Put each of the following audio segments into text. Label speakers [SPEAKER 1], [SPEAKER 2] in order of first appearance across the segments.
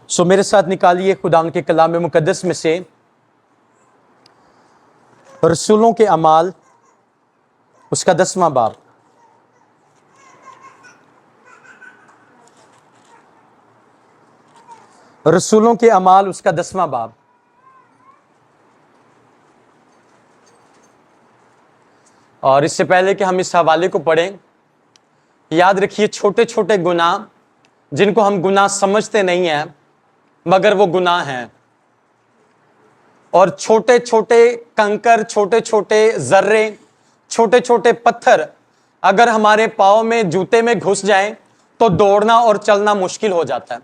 [SPEAKER 1] सो मेरे साथ निकालिए खुदा के कलाम मुकद्दस में से रसूलों के अमाल उसका 10वां बाब। रसूलों के अमाल उसका 10वां बाब। और इससे पहले कि हम इस हवाले को पढ़ें, याद रखिए छोटे छोटे गुनाह जिनको हम गुनाह समझते नहीं हैं मगर वो गुनाह हैं, और छोटे छोटे कंकर, छोटे छोटे जर्रे, छोटे छोटे पत्थर अगर हमारे पाँव में, जूते में घुस जाएं तो दौड़ना और चलना मुश्किल हो जाता है।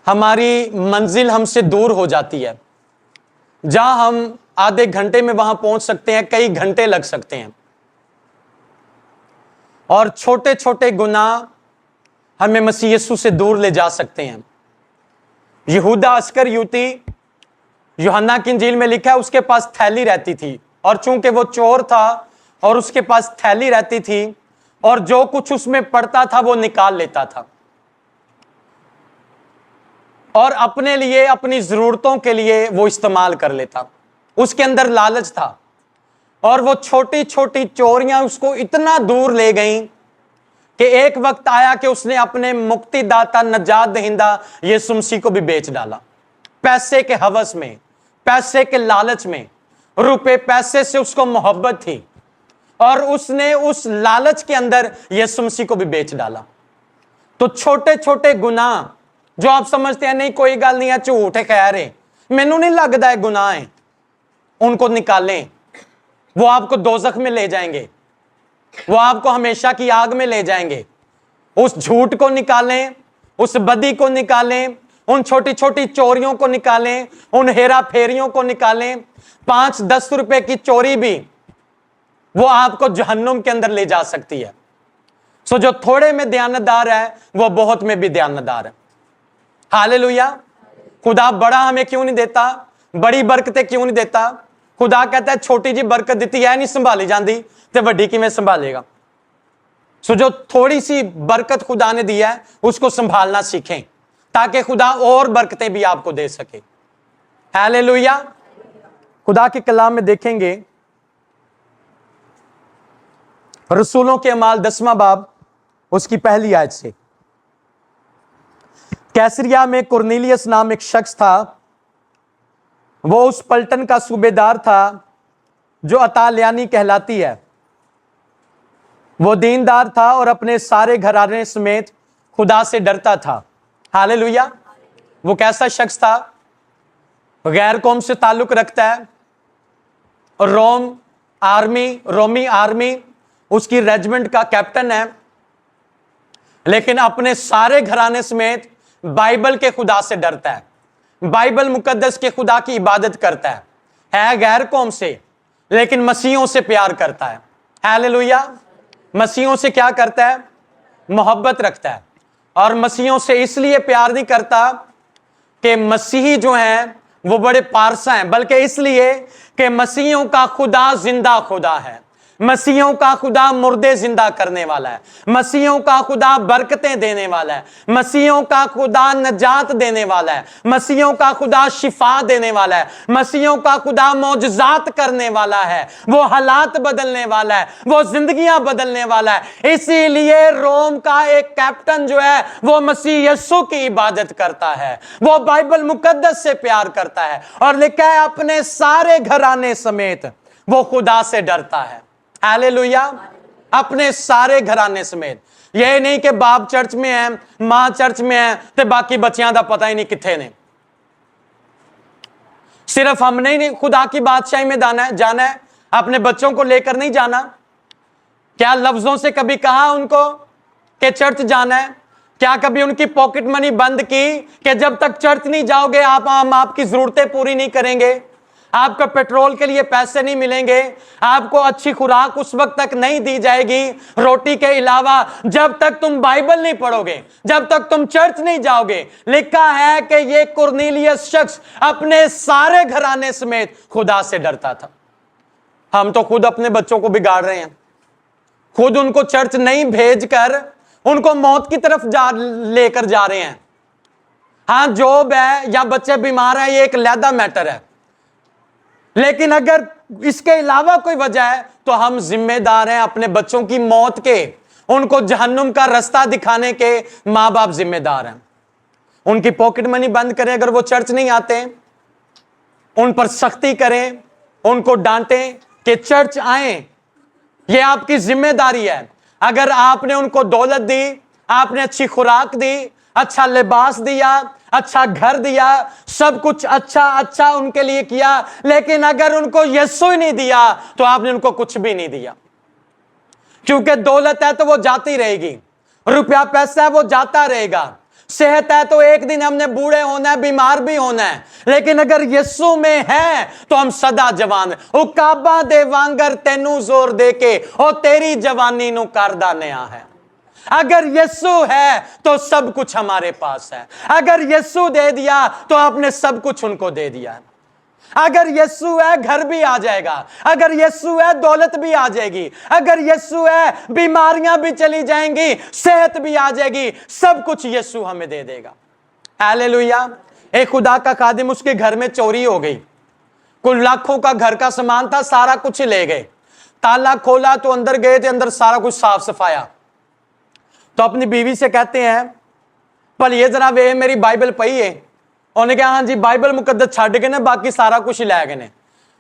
[SPEAKER 1] हमारी मंजिल हमसे दूर हो जाती है। जहां हम आधे घंटे में वहां पहुंच सकते हैं, कई घंटे लग सकते हैं। और छोटे छोटे गुनाह हमें मसीह यीशु से दूर ले जा सकते हैं। यहूदा अस्करियोती, यूहन्ना की इंजील में लिखा है, उसके पास थैली रहती थी, और चूंकि वो चोर था और उसके पास थैली रहती थी, और जो कुछ उसमें पड़ता था वो निकाल लेता था और अपने लिए, अपनी जरूरतों के लिए वो इस्तेमाल कर लेता। उसके अंदर लालच था, और वो छोटी छोटी चोरियां उसको इतना दूर ले गईं कि एक वक्त आया कि उसने अपने मुक्तिदाता, नजात दहिंदा यीशु मसीह को भी बेच डाला। पैसे के हवस में, पैसे के लालच में, रुपए पैसे से उसको मोहब्बत थी, और उसने उस लालच के अंदर यीशु मसीह को भी बेच डाला। तो छोटे छोटे गुनाह जो आप समझते हैं नहीं कोई गल नहीं है, झूठ है, खैर है, मैनू नहीं लगता है गुनाह है, उनको निकालें। वो आपको दोजख में ले जाएंगे, वो आपको हमेशा की आग में ले जाएंगे। उस झूठ को निकालें, उस बदी को निकालें, उन छोटी छोटी चोरियों को निकालें, उन हेरा फेरियों को निकालें। 5-10 रुपए की चोरी भी वो आपको जहन्नुम के अंदर ले जा सकती है। सो जो थोड़े में दयानतदार है वो बहुत में भी दयानतदार है। हालेलुया। खुदा बड़ा हमें क्यों नहीं देता, बड़ी बरकतें क्यों नहीं देता? खुदा कहता है छोटी जी बरकत दी है नहीं संभाली जाती तो वड्डी किवें संभालेगा। सो जो थोड़ी सी बरकत खुदा ने दी है उसको संभालना सीखें ताकि खुदा और बरकतें भी आपको दे सके। हालेलुया। खुदा के कलाम में देखेंगे रसूलों के अमाल 10वां बाब उसकी पहली आयत से। कैसरिया में कुरनेलियस नाम एक शख्स था, वो उस पलटन का सूबेदार था जो अतालियानी कहलाती है। वो दीनदार था और अपने सारे घराने समेत खुदा से डरता था। हालेलुया। वो कैसा शख्स था? गैर कौम से ताल्लुक रखता है, रोमी आर्मी उसकी रेजिमेंट का कैप्टन है, लेकिन अपने सारे घराने समेत बाइबल के खुदा से डरता है, बाइबल मुकद्दस के खुदा की इबादत करता है गैर कौम से, लेकिन मसीहों से प्यार करता है। हालेलुया। मसीहों से क्या करता है? मोहब्बत रखता है। और मसीहों से इसलिए प्यार नहीं करता कि मसीही जो हैं वो बड़े पारसा हैं, बल्कि इसलिए कि मसीहों का खुदा जिंदा खुदा है। मसीहों का खुदा मुर्दे जिंदा करने वाला है। मसीहों का खुदा बरकतें देने वाला है। मसीहों का खुदा नजात देने वाला है। मसीहों का खुदा शिफा देने वाला है। मसीहों का खुदा मौजज़ात करने वाला है। वो हालात बदलने वाला है, वो जिंदगियां बदलने वाला है। इसीलिए रोम का एक कैप्टन जो है वो मसीह यीशु की इबादत करता है, वो बाइबल मुकद्दस से प्यार करता है, और लिखा है अपने सारे घराने समेत वो खुदा से डरता है। हालेलुया। अपने सारे घराने समेत। यह नहीं कि बाप चर्च में है, मां चर्च में है तो बाकी बच्चियां दा पता ही नहीं किथे ने। सिर्फ हमने ही नहीं खुदा की बादशाही में जाना है, अपने बच्चों को लेकर नहीं जाना। क्या लफ्जों से कभी कहा उनको कि चर्च जाना है? क्या कभी उनकी पॉकेट मनी बंद की कि जब तक चर्च नहीं जाओगे हम आपकी जरूरतें पूरी नहीं करेंगे, आपका पेट्रोल के लिए पैसे नहीं मिलेंगे, आपको अच्छी खुराक उस वक्त तक नहीं दी जाएगी रोटी के अलावा जब तक तुम बाइबल नहीं पढ़ोगे, जब तक तुम चर्च नहीं जाओगे। लिखा है कि ये कुरनेलियस शख्स अपने सारे घराने समेत खुदा से डरता था। हम तो खुद अपने बच्चों को बिगाड़ रहे हैं, खुद उनको चर्च नहीं भेजकर उनको मौत की तरफ लेकर जा रहे हैं। हाँ जॉब है या बच्चे बीमार हैं, ये एक लैदा मैटर है, लेकिन अगर इसके अलावा कोई वजह है तो हम जिम्मेदार हैं अपने बच्चों की मौत के, उनको जहन्नुम का रास्ता दिखाने के मां बाप जिम्मेदार हैं। उनकी पॉकेट मनी बंद करें, अगर वो चर्च नहीं आते उन पर सख्ती करें, उनको डांटें कि चर्च आए, ये आपकी जिम्मेदारी है। अगर आपने उनको दौलत दी, आपने अच्छी खुराक दी, अच्छा लिबास दिया, अच्छा घर दिया, सब कुछ अच्छा अच्छा उनके लिए किया, लेकिन अगर उनको यीशु ही नहीं दिया तो आपने उनको कुछ भी नहीं दिया। क्योंकि दौलत है तो वो जाती रहेगी, रुपया पैसा है वो जाता रहेगा, सेहत है तो एक दिन हमने बूढ़े होना है, बीमार भी होना है, लेकिन अगर यीशु में है तो हम सदा जवान। उकाबा दे वांगर तेनू जोर दे के और तेरी जवानी नु करदा नया है। अगर यीशु है तो सब कुछ हमारे पास है, अगर यीशु दे दिया तो आपने सब कुछ उनको दे दिया। अगर यीशु है घर भी आ जाएगा, अगर यीशु है दौलत भी आ जाएगी, अगर यीशु है बीमारियां भी चली जाएंगी, सेहत भी आ जाएगी, सब कुछ यीशु हमें दे देगा। हालेलुया। एक खुदा का खादिम, उसके घर में चोरी हो गई, कुल लाखों का घर का सामान था, सारा कुछ ले गए। ताला खोला तो अंदर गए थे, अंदर सारा कुछ साफ सफाया। तो अपनी बीवी से कहते हैं, पर ये जरा वे मेरी बाइबल पई है। उन्होंने कहा हाँ जी बाइबल मुकद्दस छड़ गए ने, बाकी सारा कुछ ही लै गए ने।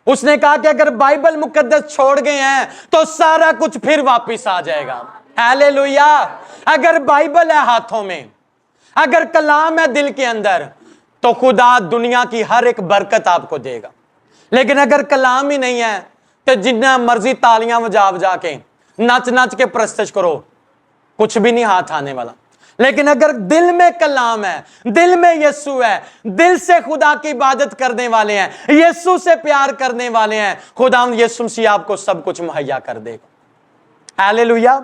[SPEAKER 1] उसने कहा कि अगर बाइबल मुकद्दस छोड़ गए हैं तो सारा कुछ फिर वापस आ जाएगा। हालेलुया। अगर बाइबल है हाथों में, अगर कलाम है दिल के अंदर, तो खुदा दुनिया की हर एक बरकत आपको देगा। लेकिन अगर कलाम ही नहीं है तो जितना मर्जी तालियां बजा बजा के नच नच के प्रस्तुत करो, कुछ भी नहीं हाथ आने वाला। लेकिन अगर दिल में कलाम है, दिल में यीशु है, दिल से खुदा की इबादत करने वाले हैं, यीशु से प्यार करने वाले हैं, खुदा यीशु मसीह आपको सब कुछ मुहैया कर देगा। हालेलुया।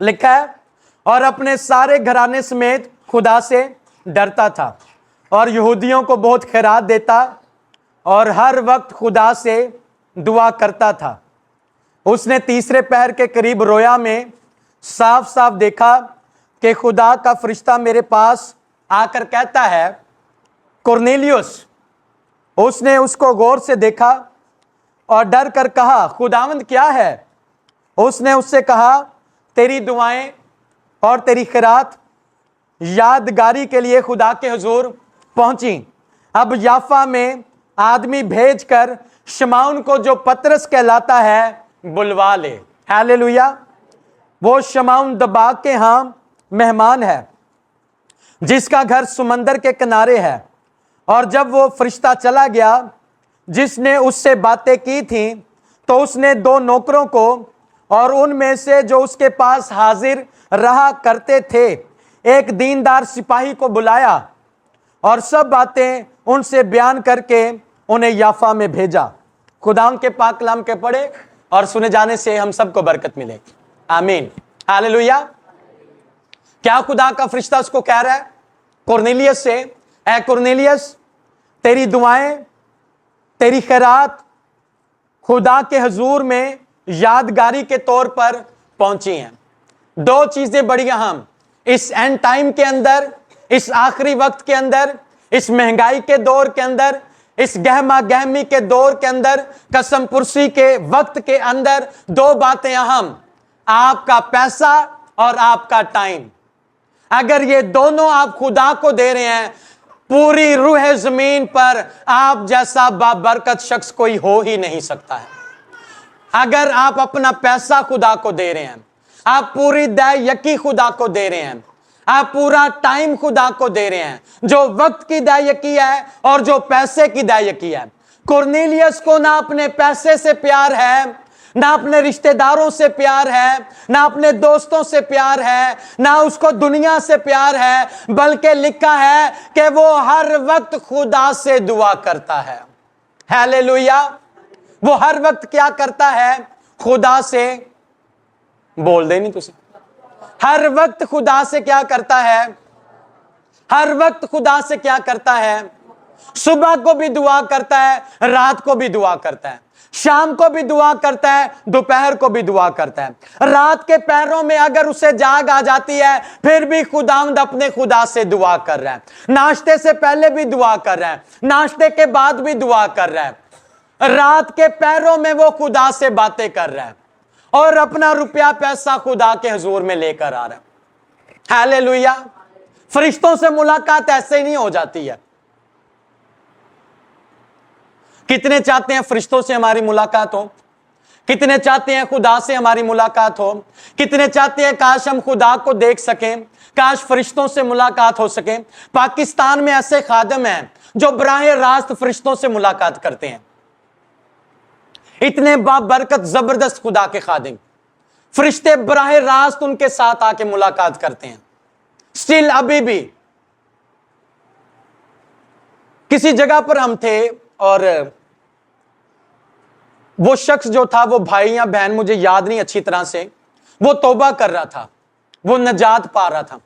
[SPEAKER 1] लिखा है, और अपने सारे घराने समेत खुदा से डरता था और यहूदियों को बहुत खैरात देता और हर वक्त खुदा से दुआ करता था। उसने तीसरे पहर के करीब रोया में साफ साफ देखा कि खुदा का फरिश्ता मेरे पास आकर कहता है, कुरनेलियुस। उसने उसको गौर से देखा और डर कर कहा, खुदावंद क्या है? उसने उससे कहा, तेरी दुआएं और तेरी खैरात यादगारी के लिए खुदा के हुजूर पहुंची। अब याफा में आदमी भेजकर शमौन को, जो पतरस कहलाता है, बुलवा ले। हालेलुया। वो शमौन दबाग के यहाँ मेहमान है, जिसका घर समंदर के किनारे है। और जब वो फरिश्ता चला गया जिसने उससे बातें की थी, तो उसने दो नौकरों को और उनमें से जो उसके पास हाजिर रहा करते थे एक दीनदार सिपाही को बुलाया और सब बातें उनसे बयान करके उन्हें याफा में भेजा। खुदा के पाक कलाम के पढ़े और सुने जाने से हम सबको बरकत मिले। आमीन। हालेलुया। क्या खुदा का फरिश्ता उसको कह रहा है कुरनेलियस से, ऐ कुरनेलियस, तेरी दुआएं, तेरी खैरात खुदा के हुजूर में यादगारी के तौर पर पहुंची हैं। दो चीजें बड़ी अहम इस एंड टाइम के अंदर, इस आखिरी वक्त के अंदर, इस महंगाई के दौर के अंदर, इस गहमा गहमी के दौर के अंदर, कसम पुरसी के वक्त के अंदर, दो बातें अहम, आपका पैसा और आपका टाइम। अगर ये दोनों आप खुदा को दे रहे हैं, पूरी रूह जमीन पर आप जैसा बाबरकत शख्स कोई हो ही नहीं सकता है। अगर आप अपना पैसा खुदा को दे रहे हैं, आप पूरी दायकी खुदा को दे रहे हैं, आप पूरा टाइम खुदा को दे रहे हैं, जो वक्त की दायकी है और जो पैसे की दायकी है। कुरनेलियस को ना अपने पैसे से प्यार है, ना अपने रिश्तेदारों से प्यार है, ना अपने दोस्तों से प्यार है, ना उसको दुनिया से प्यार है, बल्कि लिखा है कि वो हर वक्त खुदा से दुआ करता है। हालेलुया। वो हर वक्त क्या करता है? खुदा से, बोल दे नहीं तुझे, हर वक्त खुदा से क्या करता है? हर वक्त खुदा से क्या करता है? सुबह को भी दुआ करता है, रात को भी दुआ करता है, शाम को भी दुआ करता है, दोपहर को भी दुआ करता है। रात के पैरों में अगर उसे जाग आ जाती है, फिर भी खुदावंद अपने खुदा से दुआ कर रहा है। नाश्ते से पहले भी दुआ कर रहा है, नाश्ते के बाद भी दुआ कर रहा है। रात के पैरों में वो खुदा से बातें कर रहा है और अपना रुपया पैसा खुदा के हुजूर में लेकर आ रहा है। हालेलुया। फरिश्तों से मुलाकात ऐसे ही नहीं हो जाती है। कितने चाहते हैं फरिश्तों से हमारी मुलाकात हो? कितने चाहते हैं खुदा से हमारी मुलाकात हो? कितने चाहते हैं काश हम खुदा को देख सकें, काश फरिश्तों से मुलाकात हो सके। पाकिस्तान में ऐसे खादम हैं जो बराह रास्त फरिश्तों से मुलाकात करते हैं। इतने बाबरकत जबरदस्त खुदा के खादिम, फरिश्ते बराह रास्त उनके साथ आके मुलाकात करते हैं। स्टिल अभी भी किसी जगह पर हम थे और वो शख्स जो था, वो भाई या बहन मुझे याद नहीं अच्छी तरह से, वो तौबा कर रहा था, वो नजात पा रहा था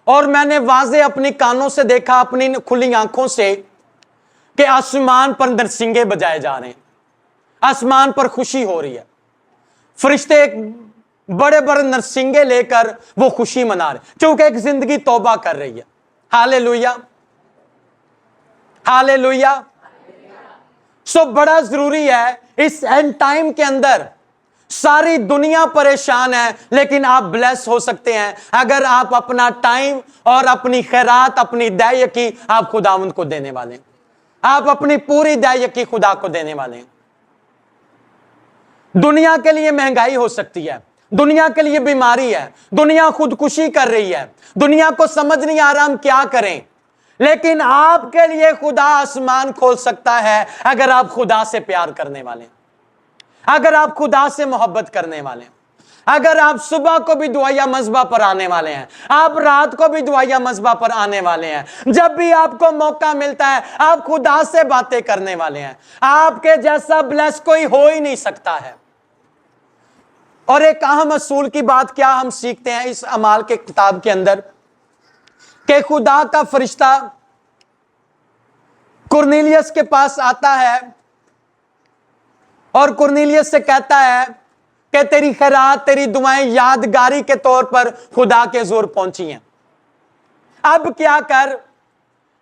[SPEAKER 1] और मैंने वाज़े अपनी कानों से देखा, अपनी खुली आंखों से, कि आसमान पर नरसिंगे बजाए जा रहे हैं, आसमान पर खुशी हो रही है। फरिश्ते एक बड़े बड़े नरसिंगे लेकर वो खुशी मना रहे, क्योंकि एक जिंदगी तौबा कर रही है। Hallelujah, hallelujah. सो बड़ा जरूरी है इस एंड टाइम के अंदर। सारी दुनिया परेशान है, लेकिन आप ब्लेस हो सकते हैं अगर आप अपना टाइम और अपनी खैरात, अपनी दायकी आप खुदावंद को देने वाले हैं। आप अपनी पूरी दायकी खुदा को देने वाले हैं। दुनिया के लिए महंगाई हो सकती है, दुनिया के लिए बीमारी है, दुनिया खुदकुशी कर रही है, दुनिया को समझ नहीं आ रहा हम क्या करें, लेकिन आपके लिए खुदा आसमान खोल सकता है अगर आप खुदा से प्यार करने वाले हैं, अगर आप खुदा से मोहब्बत करने वाले हैं, अगर आप सुबह को भी दुआया मज़बा पर आने वाले हैं, आप रात को भी दुआया मज़बा पर आने वाले हैं। जब भी आपको मौका मिलता है आप खुदा से बातें करने वाले हैं। आपके जैसा ब्लेस कोई हो ही नहीं सकता है। और एक अहम असूल की बात क्या हम सीखते हैं इस अमाल के किताब के अंदर, कि खुदा का फरिश्ता कुरनेलियस के पास आता है और कुरनेलियस से कहता है कि तेरी खैरात, तेरी दुआएं यादगारी के तौर पर खुदा के हुजूर पहुंची हैं। अब क्या कर,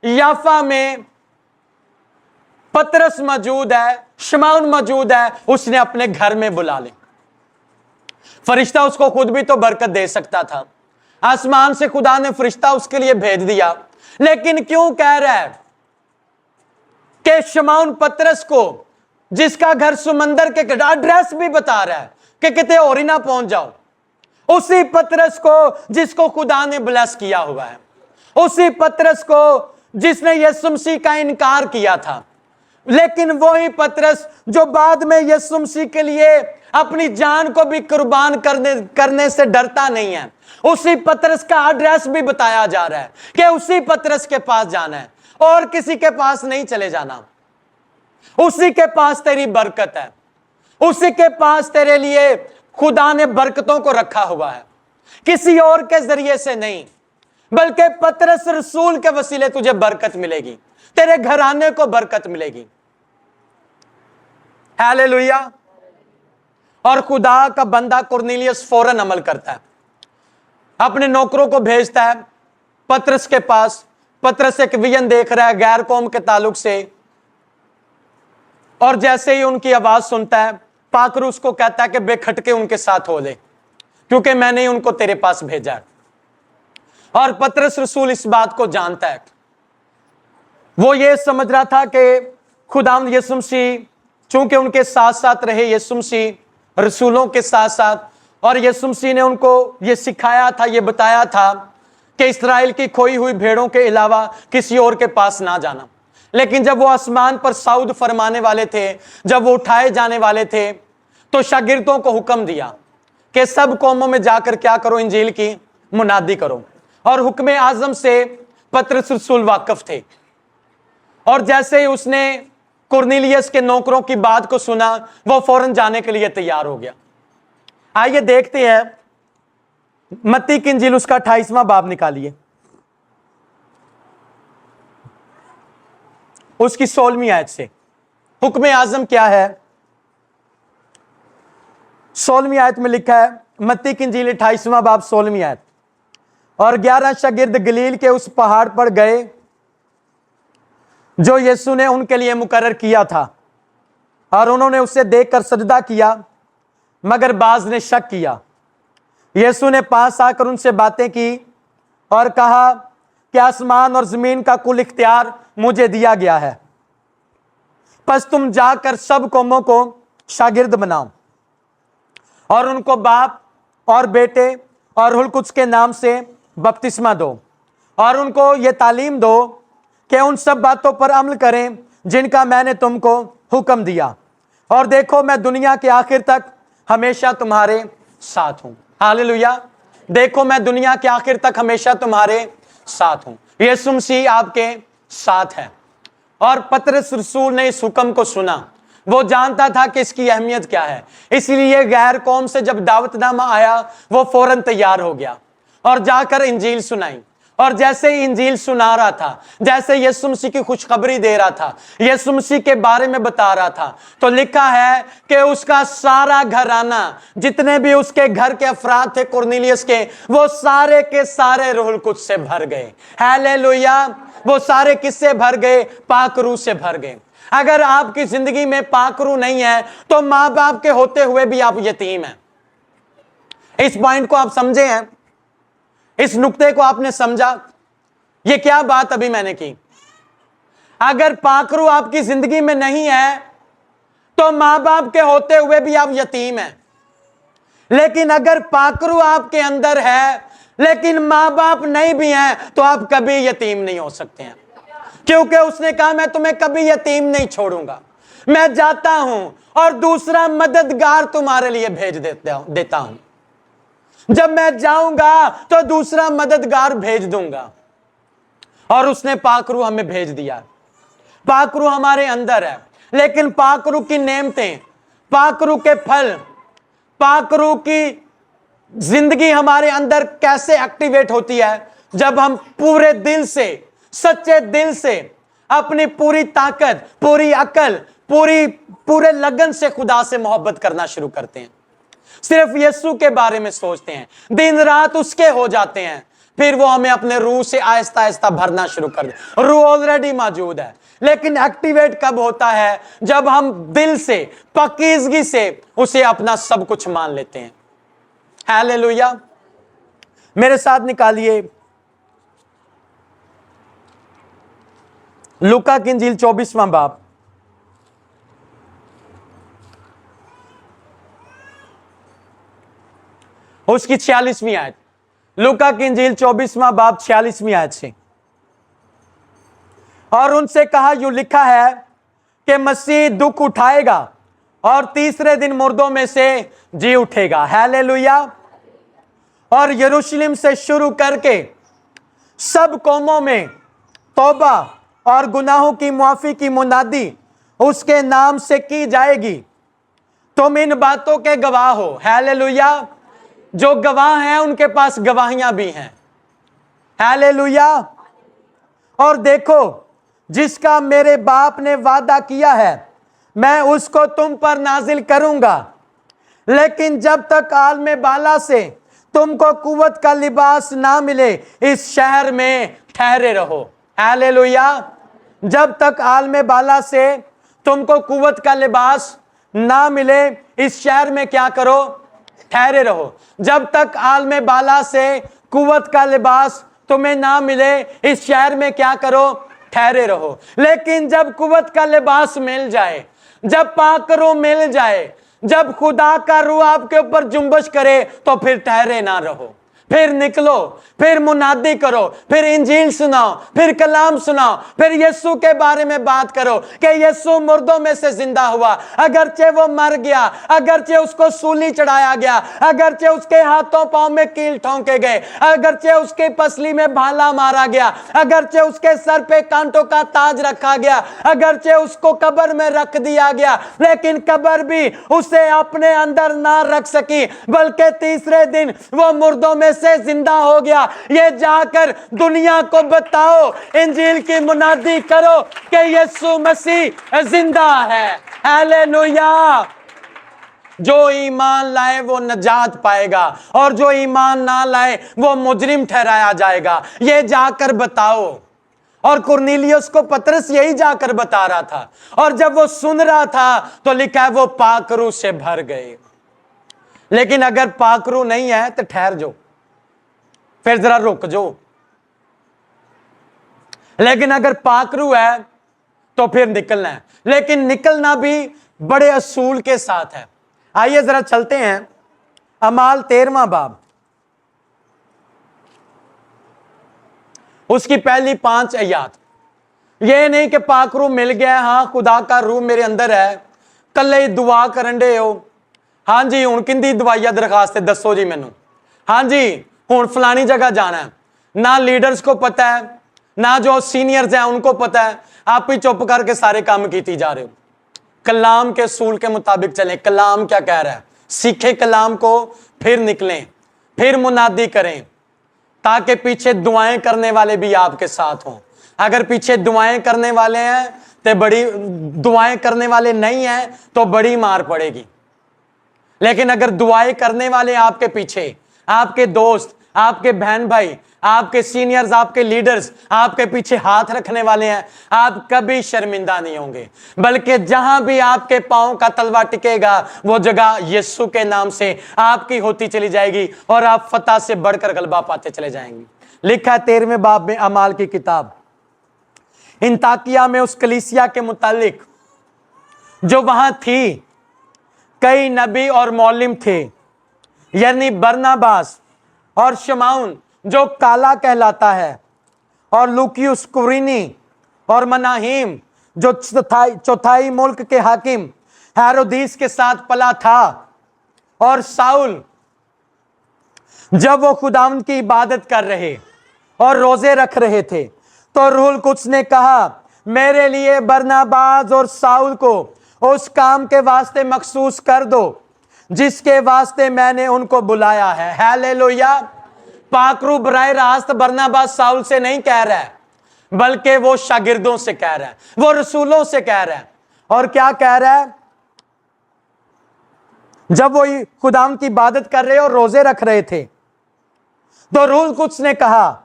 [SPEAKER 1] याफा में पतरस मौजूद है, शमौन मौजूद है, उसने अपने घर में बुला ले। फरिश्ता उसको खुद भी तो बरकत दे सकता था, आसमान से खुदा ने फरिश्ता उसके लिए भेज दिया, लेकिन क्यों कह रहा है कि शमौन पतरस को, जिसका घर समंदर के, एड्रेस भी बता रहा है कि कितने और ही ना पहुंच जाओ, उसी पतरस को जिसको खुदा ने ब्लेस किया हुआ है, उसी पतरस को जिसने यीशु मसीह का इनकार किया था, लेकिन वही पतरस जो बाद में यीशु मसीह के लिए अपनी जान को भी कुर्बान करने से डरता नहीं है, उसी पतरस का एड्रेस भी बताया जा रहा है कि उसी पतरस के पास जाना है और किसी के पास नहीं चले जाना। उसी के पास तेरी बरकत है, उसी के पास तेरे लिए खुदा ने बरकतों को रखा हुआ है, किसी और के जरिए से नहीं, बल्कि पतरस रसूल के वसीले तुझे बरकत मिलेगी, तेरे घराने को बरकत मिलेगी। हालेलुया। और खुदा का बंदा कुरनेलियस फौरन अमल करता है, अपने नौकरों को भेजता है पतरस के पास। पतरस एक विजन देख रहा है गैर कौम के ताल्लुक से, और जैसे ही उनकी आवाज सुनता है, पाकरू उसको कहता है कि बेखटके उनके साथ हो ले, क्योंकि मैंने ही उनको तेरे पास भेजा है। और पतरस रसूल इस बात को जानता है, वो ये समझ रहा था कि खुदावंद यीशु मसीह चूंकि उनके साथ साथ रहे, यीशु मसीह रसूलों के साथ साथ, और यीशु मसीह ने उनको ये सिखाया था, ये बताया था कि इस्राएल की खोई हुई भेड़ों के अलावा किसी और के पास ना जाना। लेकिन जब वो आसमान पर साउद फरमाने वाले थे, जब वो उठाए जाने वाले थे, तो शागिर्दों को हुक्म दिया कि सब कौमों में जाकर क्या करो, इंजील की मुनादी करो। और हुक्म आजम से पतरस रसूल वाकिफ थे, और जैसे ही उसने कुरनेलियस के नौकरों की बात को सुना, वो फौरन जाने के लिए तैयार हो गया। आइए देखते हैं मत्ती की इंजील उसका 28वां बाब निकालिए। उसकी 16वीं आयत से। हुक्म आजम क्या है? 16वीं आयत में लिखा है, मत्ती की इंजील 28वां बाब 16वीं आयत, और 11 शागिर्द गलील के उस पहाड़ पर गए जो यीशु ने उनके लिए मुकर्रर किया था, और उन्होंने उसे देखकर सजदा किया, मगर बाज ने शक किया। यीशु ने पास आकर उनसे बातें की और कहा कि आसमान और जमीन का कुल इख्तियार मुझे दिया गया है, बस तुम जाकर सब कौमों को शागिर्द बनाओ और उनको बाप और बेटे और रूह कुद्स के नाम से बपतिस्मा दो, और उनको ये तालीम दो कि उन सब बातों पर अमल करें जिनका मैंने तुमको हुक्म दिया, और देखो मैं दुनिया के आखिर तक हमेशा तुम्हारे साथ हूं। हालेलुया। देखो मैं दुनिया के आखिर तक हमेशा तुम्हारे साथ हूं। यीशु मसीह आपके साथ है। और पतरस रसूल ने इस हुक्म को सुना, वो जानता था कि इसकी अहमियत क्या है, इसलिए गैर कौम से जब दावतनामा आया वो फौरन तैयार हो गया और जाकर इंजील सुनाई। और जैसे ही इंजील सुना रहा था, जैसे यीशु मसीह की खुशखबरी दे रहा था, यीशु मसीह के बारे में बता रहा था, तो लिखा है कि उसका सारा घराना, जितने भी उसके घर के अफराद थे कुरनेलियस के, वो सारे के सारे रूह कुद्स से भर गए। हालेलुया। वो सारे किससे भर गए? पाक रूह से भर गए। अगर आपकी जिंदगी में पाक रूह नहीं है तो मां बाप के होते हुए भी आप यतीम हैं। इस पॉइंट को आप समझे हैं? इस नुक्ते को आपने समझा? ये क्या बात अभी मैंने की? अगर पाक रूह आपकी जिंदगी में नहीं है तो मां बाप के होते हुए भी आप यतीम हैं। लेकिन अगर पाक रूह आपके अंदर है लेकिन मां बाप नहीं भी हैं तो आप कभी यतीम नहीं हो सकते हैं, क्योंकि उसने कहा मैं तुम्हें कभी यतीम नहीं छोड़ूंगा, मैं जाता हूं और दूसरा मददगार तुम्हारे लिए भेज देता हूं। जब मैं जाऊंगा तो दूसरा मददगार भेज दूंगा। और उसने पाक रूह हमें भेज दिया। पाक रूह हमारे अंदर है, लेकिन पाक रूह की नेमतें, पाक रूह के फल, पाक रूह की जिंदगी हमारे अंदर कैसे एक्टिवेट होती है? जब हम पूरे दिल से, सच्चे दिल से, अपनी पूरी ताकत, पूरी अकल, पूरे लगन से खुदा से मोहब्बत करना शुरू करते हैं, सिर्फ यीशु के बारे में सोचते हैं, दिन रात उसके हो जाते हैं, फिर वो हमें अपने रूह से आहिस्ता आहिस्ता भरना शुरू कर दे। रूह ऑलरेडी मौजूद है, लेकिन एक्टिवेट कब होता है? जब हम दिल से, पाकीज़गी से उसे अपना सब कुछ मान लेते हैं। हालेलुया। मेरे साथ निकालिए लूका की इंजील 24वां बाब, उसकी 46वीं आयत। लूका की इंजील 24वां बाब 46वीं आयत से। और उनसे कहा, यूं लिखा है कि मसीह दुख उठाएगा और तीसरे दिन मुर्दों में से जी उठेगा। हालेलुया। और यरूशलेम से शुरू करके सब कौमों में तौबा और गुनाहों की मुआफी की मुनादी उसके नाम से की जाएगी। तुम इन बातों के गवाह हो। हालेलुया। जो गवाह हैं उनके पास गवाहियां भी हैं। हालेलुया। और देखो, जिसका मेरे बाप ने वादा किया है मैं उसको तुम पर नाजिल करूंगा, लेकिन जब तक आलमे बाला से तुमको कुव्वत का लिबास ना मिले इस शहर में ठहरे रहो। हालेलुया। जब तक आलमे बाला से तुमको कुव्वत का लिबास ना मिले इस शहर में क्या करो? ठहरे रहो। जब तक आलमे बाला से कुव्वत का लिबास तुम्हें ना मिले इस शहर में क्या करो? ठहरे रहो। लेकिन जब कुव्वत का लिबास मिल जाए, जब पाक रूह मिल जाए, जब खुदा का रूह आपके ऊपर जुम्बश करे, तो फिर ठहरे ना रहो, फिर निकलो, फिर मुनादी करो, फिर इंजील सुनाओ, फिर कलाम सुनाओ, फिर यीशु के बारे में बात करो कि यीशु मुर्दों में से जिंदा हुआ। अगरचे वो मर गया, अगरचे उसको सूली चढ़ाया गया, अगरचे उसके हाथों पांव में कील ठोंके गए, अगरचे उसके पसली में भाला मारा गया, अगरचे उसके सर पे कांटों का ताज रखा गया, अगरचे उसको कब्र में रख दिया गया, लेकिन कब्र भी उसे अपने अंदर ना रख सकी, बल्कि तीसरे दिन वो मुर्दों में कैसे जिंदा हो गया, ये जाकर दुनिया को बताओ, इंजील की मुनादी करो कि यीशु मसीह जिंदा है। हालेलुया। जो ईमान लाए वो नजात पाएगा, और जो ईमान ना लाए वो मुजरिम ठहराया जाएगा। ये जाकर बताओ। और कुरनेलियुस को पतरस यही जाकर बता रहा था, और जब वो सुन रहा था तो लिखा है वो पाकरू से भर गए। लेकिन अगर पाकरू नहीं है तो ठहर जाओ, फिर जरा रुक जाओ। लेकिन अगर पाकरू है तो फिर निकलना है, लेकिन निकलना भी बड़े असूल के साथ है। आइए जरा चलते हैं अमाल 13वां बाब, उसकी पहली 5 आयत। ये नहीं कि पाकरू मिल गया, हाँ खुदा का रूह मेरे अंदर है, कल्ले दुआ करन दे हो, हाँ जी हुण किंदी दवाइया दरखास्त दसो जी मैनू, हाँ जी हुण फलानी जगह जाना है। ना लीडर्स को पता है, ना जो सीनियर्स हैं उनको पता है, आप ही चुप करके सारे काम कीती जा रहे हो। कलाम के सूल के मुताबिक चलें। कलाम क्या कह रहा है, सीखे कलाम को, फिर निकलें, फिर मुनादी करें, ताकि पीछे दुआएं करने वाले भी आपके साथ हों। अगर पीछे दुआएं करने वाले हैं तो बड़ी, दुआएं करने वाले नहीं हैं तो बड़ी मार पड़ेगी। लेकिन अगर दुआएं करने वाले आपके पीछे, आपके दोस्त, आपके बहन भाई, आपके सीनियर्स, आपके लीडर्स आपके पीछे हाथ रखने वाले हैं, आप कभी शर्मिंदा नहीं होंगे, बल्कि जहां भी आपके पांव का तलवा टिकेगा वो जगह यीशु के नाम से आपकी होती चली जाएगी, और आप फतह से बढ़कर गलबा पाते चले जाएंगे। लिखा है 13वें बाब में अमाल की किताब, इंताकिया में उस कलीसिया के मुतालिक जो वहां थी, कई नबी और मौलिम थे, यानी बरनबास और शमाउन जो काला कहलाता है, और लूकियुस कुरीनी, और मनाहीम जो चौथाई मुल्क के हाकिम हेरोदीस के साथ पला था, और साउल जब वो खुदावंद की इबादत कर रहे और रोजे रख रहे थे, तो रूहुल कुद्स ने कहा, मेरे लिए बरनबास और साउल को उस काम के वास्ते मखसूस कर दो जिसके वास्ते मैंने उनको बुलाया है। हालेलुया। पाकरू बराह रास्त बरनबास साउल से नहीं कह रहा है, बल्कि वो शागिर्दों से कह रहा है, वो रसूलों से कह रहा है। और क्या कह रहा है, जब वो खुदाम की इबादत कर रहे और रोजे रख रहे थे, तो रूहुल कुद्स ने कहा,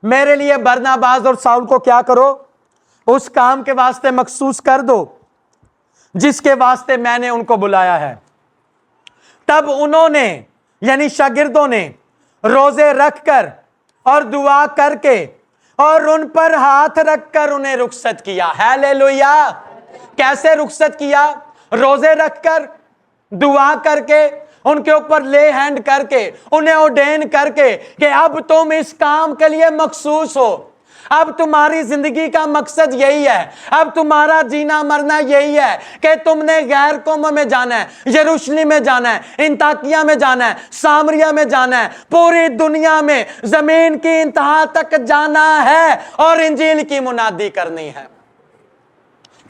[SPEAKER 1] मेरे लिए बरनबास और साउल को क्या करो, उस काम के वास्ते मखसूस कर दो जिसके वास्ते मैंने उनको बुलाया है। तब उन्होंने, यानी शागिर्दों ने, रोजे रखकर और दुआ करके और उन पर हाथ रखकर उन्हें रुखसत किया। हालेलुया। कैसे रुखसत किया? रोजे रखकर, दुआ करके, उनके ऊपर ले हैंड करके, उन्हें ऑर्डेन करके कि अब तुम इस काम के लिए मखसूस हो, अब तुम्हारी जिंदगी का मकसद यही है, अब तुम्हारा जीना मरना यही है कि तुमने गैर कौम में जाना है, यरूशलेम में जाना है, इंताकिया में जाना है, सामरिया में जाना है, पूरी दुनिया में जमीन की इंतहा तक जाना है और इंजील की मुनादी करनी है।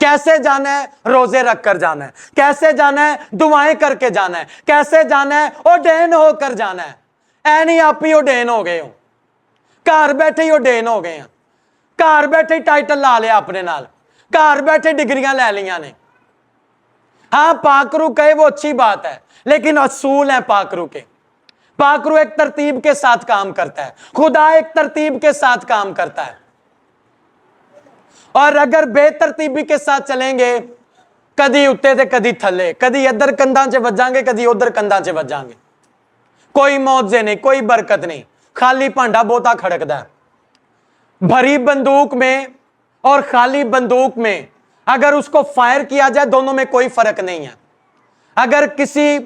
[SPEAKER 1] कैसे जाना है? रोजे रख कर जाना है। कैसे जाना है? दुआएं करके जाना है। कैसे जाना है? ओडेन होकर जाना है। ऐ नहीं आप ही ओडेन हो गए हो, घर बैठे ही ओडेन हो गए हैं, घर बैठे टाइटल ला लिया अपने नाल, घर बैठे डिग्रियां ले लिया ने। हाँ पाकरू कहे वो अच्छी बात है, लेकिन असूल है पाकरू के। पाकरू एक तरतीब के साथ काम करता है, खुदा एक तरतीब के साथ काम करता है। और अगर बेतरतीबी के साथ चलेंगे, कदी उत्ते ते कदी थले, कदी इधर कंधा च वजांगे, कदी उधर कंधा च वजांगे, कोई मौजे नहीं, कोई बरकत नहीं, खाली भांडा बोता खड़कदा है। भरी बंदूक में और खाली बंदूक में अगर उसको फायर किया जाए, दोनों में कोई फर्क नहीं है। अगर किसी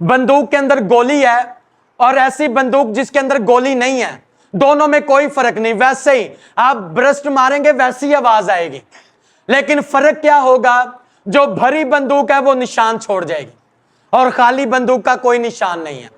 [SPEAKER 1] बंदूक के अंदर गोली है और ऐसी बंदूक जिसके अंदर गोली नहीं है, दोनों में कोई फर्क नहीं। वैसे ही आप ब्रस्ट मारेंगे, वैसी आवाज आएगी, लेकिन फर्क क्या होगा? जो भरी बंदूक है वो निशान छोड़ जाएगी और खाली बंदूक का कोई निशान नहीं है।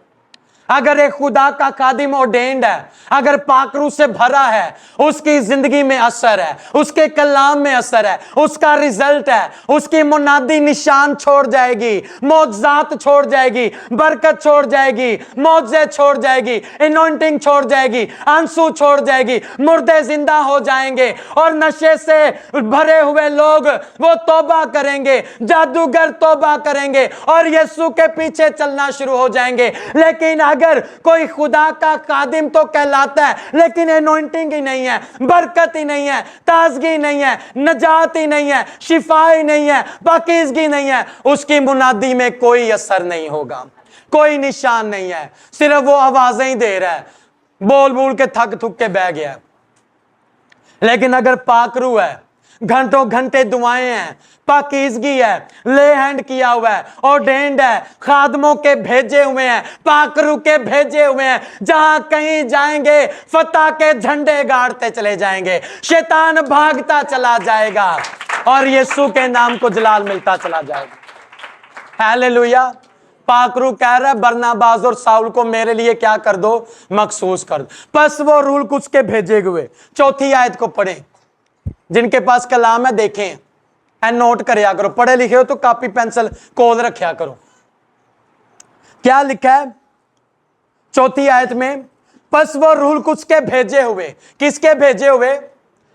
[SPEAKER 1] अगर एक खुदा का खादिम ऑर्डेन्ड है, अगर पाक रूह से भरा है, उसकी जिंदगी में असर है, उसके कलाम में असर है, उसका रिजल्ट है, उसकी मुनादी निशान छोड़ जाएगी, मौजज़ात छोड़ जाएगी, बरकत छोड़ जाएगी, मौजे छोड़ जाएगी, एनॉइंटिंग छोड़ जाएगी, आंसू छोड़ जाएगी, मुर्दे जिंदा हो जाएंगे और नशे से भरे हुए लोग वो तौबा करेंगे, जादूगर तौबा करेंगे और यीशु के पीछे चलना शुरू हो जाएंगे। लेकिन अगर कोई खुदा का खादिम तो कहलाता है, लेकिन एनॉइंटिंग ही नहीं है, बरकत ही नहीं है, ताजगी नहीं है, नजात ही नहीं है, शिफा ही नहीं है, पाकीज़गी नहीं है, उसकी मुनादी में कोई असर नहीं होगा, कोई निशान नहीं है, सिर्फ वो आवाजें ही दे रहा है, बोल बोल के थक थुक के बह गया। लेकिन अगर पाक रूह है, घंटों घंटे दुआएं हैं, पाकीज़गी है, ले हैंड किया हुआ है, ऑर्डेन्ड है, खादमों के भेजे हुए हैं, पाक रूह के भेजे हुए हैं, जहां कहीं जाएंगे फतह के झंडे गाड़ते चले जाएंगे, शैतान भागता चला जाएगा और यीशु के नाम को जलाल मिलता चला जाएगा। हालेलुया। पाक रूह कह रहा है बरनबास और साउल को मेरे लिए क्या कर दो, मखसूस कर दो। बस वो रूल कुछ के भेजे हुए। चौथी आयत को पढ़ें, जिनके पास कलाम है देखें एंड नोट करया करो, पढ़े लिखे हो तो कॉपी पेंसिल कोल रखा करो। क्या लिखा है चौथी आयत में? बस वो रूल कुछ के भेजे हुए। किसके भेजे हुए?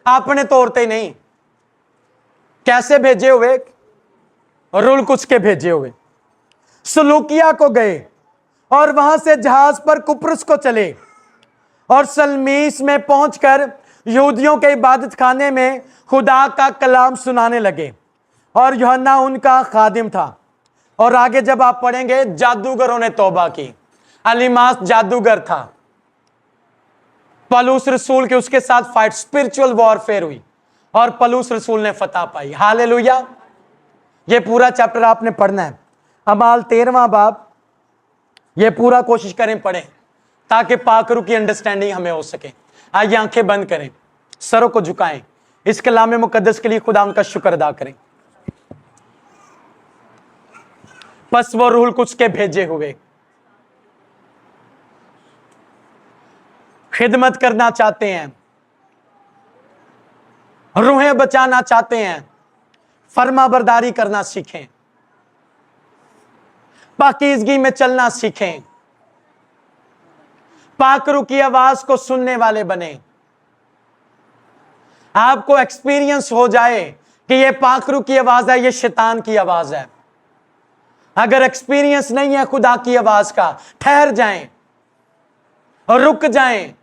[SPEAKER 1] अपने तोड़ते नहीं। कैसे भेजे हुए? रूल कुछ के भेजे हुए। सलूकिया को गए और वहां से जहाज पर कुप्रुस को चले और सलमीस में पहुंचकर यहूदियों के इबादत खाने में खुदा का कलाम सुनाने लगे और यूहन्ना उनका खादिम था। और आगे जब आप पढ़ेंगे, जादूगरों ने तौबा की। अलीमास जादूगर था, पलूस रसूल के उसके साथ फाइट, स्पिरिचुअल वॉरफेयर हुई और पलूस रसूल ने फतह पाई। हालेलुया। ये पूरा चैप्टर आपने पढ़ना है, अमाल 13वां बाब, ये पूरा कोशिश करें पढ़ें ताकि पाक रूह की अंडरस्टैंडिंग हमें हो सके। आइए आंखें बंद करें, सरों को झुकाएं, इस कलाम मुकद्दस के लिए खुदा उनका शुक्र अदा करें। बस वो रूह कुछ के भेजे हुए खिदमत करना चाहते हैं, रूहें बचाना चाहते हैं, फर्मा बरदारी करना सीखें, पाकीज़गी में चलना सीखें, पाक रूह की आवाज को सुनने वाले बने। आपको एक्सपीरियंस हो जाए कि ये पाक रूह की आवाज है, ये शैतान की आवाज है। अगर एक्सपीरियंस नहीं है खुदा की आवाज का, ठहर जाएं और रुक जाएं,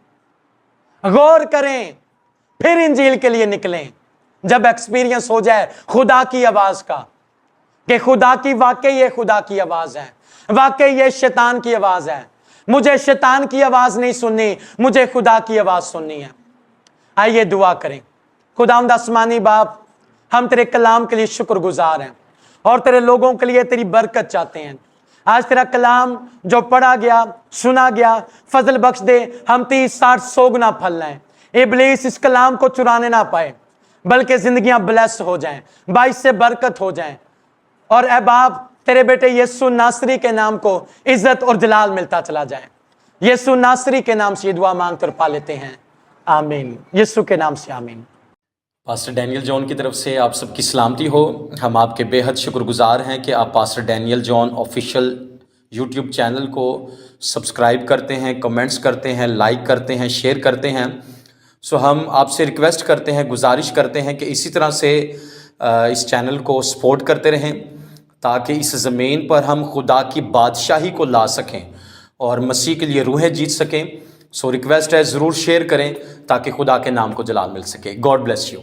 [SPEAKER 1] गौर करें, फिर इंजील के लिए निकलें। जब एक्सपीरियंस हो जाए खुदा की आवाज का कि खुदा की वाकई ये खुदा की आवाज है, वाकई ये शैतान की आवाज है, मुझे शैतान की आवाज नहीं सुननी, मुझे खुदा की आवाज सुननी है। आइए दुआ करें। खुदावंद आसमानी बाप, हम तेरे कलाम के लिए शुक्रगुजार हैं और तेरे लोगों के लिए तेरी बरकत चाहते हैं। आज तेरा कलाम जो पढ़ा गया, सुना गया, फजल बख्श दे, हम 30, 60, 100 गुना फल लाएं। इब्लीस इस कलाम को चुराने ना पाए, बल्कि जिंदगियां ब्लेस हो जाएं, बाइस से बरकत हो जाएं। और ऐ बाप, तेरे बेटे यीशु नासरी के नाम को इज्जत और जलाल मिलता चला जाए। यीशु नासरी के नाम से ये दुआ मांग कर पा लेते हैं, आमीन। यीशु के नाम से आमीन।
[SPEAKER 2] पास्टर डैनियल जॉन की तरफ से आप सबकी सलामती हो। हम आपके बेहद शुक्रगुजार हैं कि आप pastor Daniel John official YouTube channel को सब्सक्राइब करते हैं, कमेंट्स करते हैं, लाइक करते हैं, शेयर करते हैं। सो हम आपसे रिक्वेस्ट करते हैं, गुजारिश करते हैं कि इसी तरह से इस चैनल को सपोर्ट करते रहें ताकि इस ज़मीन पर हम खुदा की बादशाही को ला सकें और मसीह के लिए रूहें जीत सकें। सो रिक्वेस्ट है, ज़रूर शेयर करें ताकि खुदा के नाम को जलाल मिल सके। God bless you.